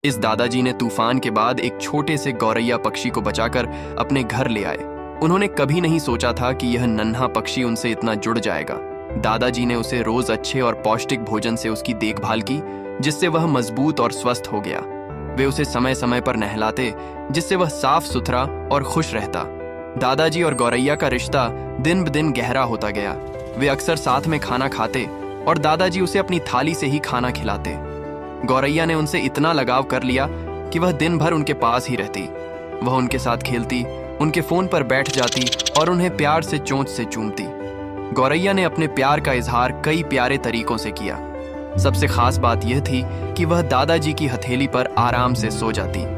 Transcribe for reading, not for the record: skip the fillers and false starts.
इस दादाजी ने तूफान के बाद एक छोटे से गौरैया पक्षी को बचाकर अपने घर ले आए। उन्होंने कभी नहीं सोचा था कि यह नन्हा पक्षी उनसे इतना जुड़ जाएगा। दादाजी ने उसे रोज अच्छे और पौष्टिक भोजन से उसकी देखभाल की, जिससे वह मजबूत और स्वस्थ हो गया। वे उसे समय समय पर नहलाते, जिससे वह साफ सुथरा और खुश रहता। दादाजी और गौरैया का रिश्ता दिन ब दिन गहरा होता गया। वे अक्सर साथ में खाना खाते और दादाजी उसे अपनी थाली से ही खाना खिलाते। गौरैया ने उनसे इतना लगाव कर लिया कि वह दिन भर उनके पास ही रहती। वह उनके साथ खेलती, उनके फोन पर बैठ जाती और उन्हें प्यार से चोंच से चूमती। गौरैया ने अपने प्यार का इजहार कई प्यारे तरीकों से किया। सबसे खास बात यह थी कि वह दादाजी की हथेली पर आराम से सो जाती।